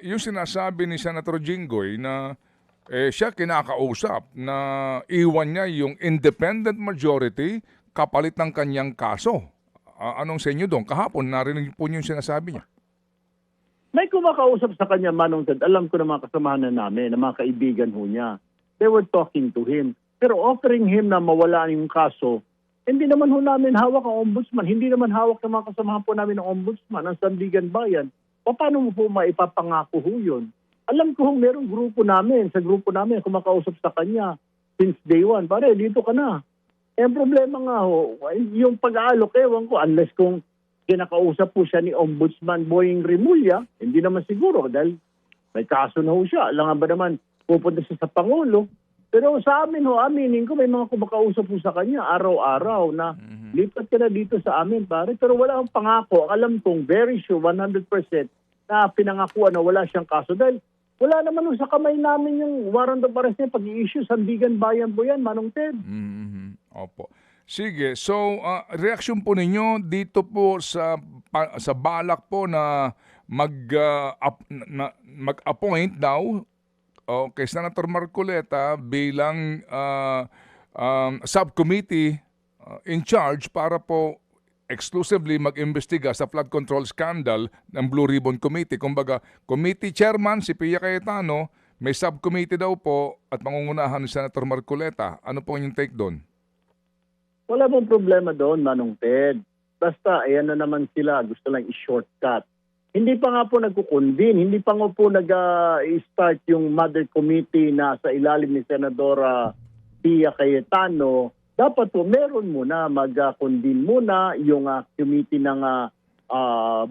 yung sinasabi ni Senator Jinggoy na siya kinakausap na iwan niya yung independent majority kapalit ng kanyang kaso. Anong sa inyo doon? Kahapon, narinig po niyo yung sinasabi niya. May kumakausap sa kanya, Manong Ted. Alam ko na mga kasamahan na namin, na mga kaibigan ho niya. They were talking to him. Pero offering him na mawala yung kaso, hindi naman ho namin hawak ang ombudsman. Hindi naman hawak ng mga kasamahan po namin ng ombudsman, ang Sandigan Bayan. Paano mo po maipapangako ho yun? Alam ko merong grupo namin, sa grupo namin, kumakausap sa kanya since day one. Pare, dito ka na. Ang problema nga ho, yung pag-aalok, ewan ko, unless kung kinakausap po siya ni Ombudsman Boying Rimulya, hindi naman siguro dahil may kaso na ho siya. Alam ba naman, pupunta siya sa Pangulo. Pero sa amin ho, aminin ko, may mga kumakausap po sa kanya araw-araw na lipat ka na dito sa amin, pare. Pero wala akong pangako. Alam kong very sure, 100% na pinangakuan na wala siyang kaso. Dahil wala naman ho sa kamay namin yung warrant of arrest niya pag-i-issue. Sandigan Bayan po yan, Manong Ted. Opo. Sige, so reaksyon po ninyo dito po sa balak po na mag-appoint daw kay Senator Marcoleta bilang subcommittee in charge para po exclusively mag-imbestiga sa flood control scandal ng Blue Ribbon Committee. Kumbaga, committee chairman si Pia Cayetano, may subcommittee daw po at mangungunahan ni Senator Marcoleta. Ano po yung take doon? Wala pong problema doon, Manong Ted. Basta, ayan na naman sila. Gusto lang i-shortcut. Hindi pa nga po nagkukonvene. Hindi pa nga po nag-start yung mother committee na sa ilalim ni Senadora Pia Cayetano. Dapat po meron muna, mag-convene muna yung committee ng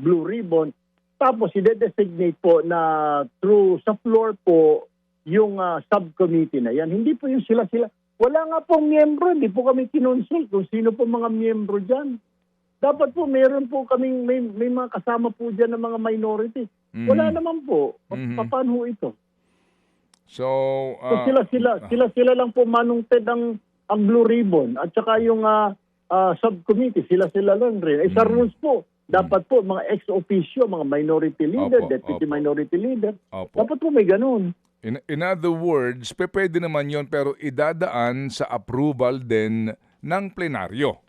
Blue Ribbon. Tapos, i-designate po na through sa floor po yung subcommittee na yan. Hindi po yung sila-sila. Wala nga pong miyembro, hindi po kami kinonsult kung sino po mga miyembro dyan. Dapat po meron po kaming, may mga kasama po dyan ng mga minority. Wala naman po. Paano ho ito? So sila lang po, Manong Ted, ang Blue Ribbon. At saka yung subcommittee, sila lang rin. Sa rules po, dapat po mga ex-officio, mga minority leader, deputy minority leader. Dapat po may ganun. In other words, pwede naman yon pero idadaan sa approval din ng plenaryo.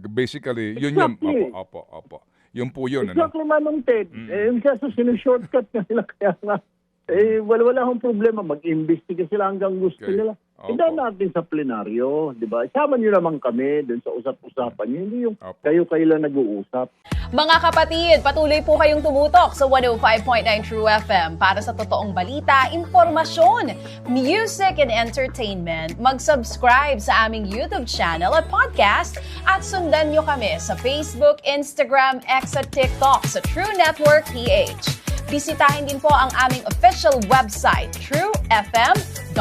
Basically, yun exactly. Opo. Yun po yun. Exactly, Manong Ted. Yung kaso sinushortcut na sila kaya nga. Wala akong problema. Mag-imbestiga sila hanggang gusto nila. Idaan natin sa plenaryo, di ba? Isama nyo naman kami dun sa usap-usapan nyo. Hindi yung kayo lang nag-uusap. Mga kapatid, patuloy po kayong tumutok sa 105.9 True FM para sa totoong balita, impormasyon, music, and entertainment. Mag-subscribe sa aming YouTube channel at podcast at sundan nyo kami sa Facebook, Instagram, X at TikTok sa True Network PH. Bisitahin din po ang aming official website, truefm.ph.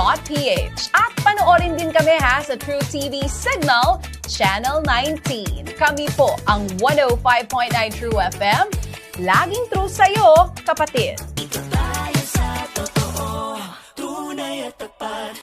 At panoorin din kami sa True TV Signal, Channel 19. Kami po ang 105.9 True FM. Laging true sa'yo, kapatid.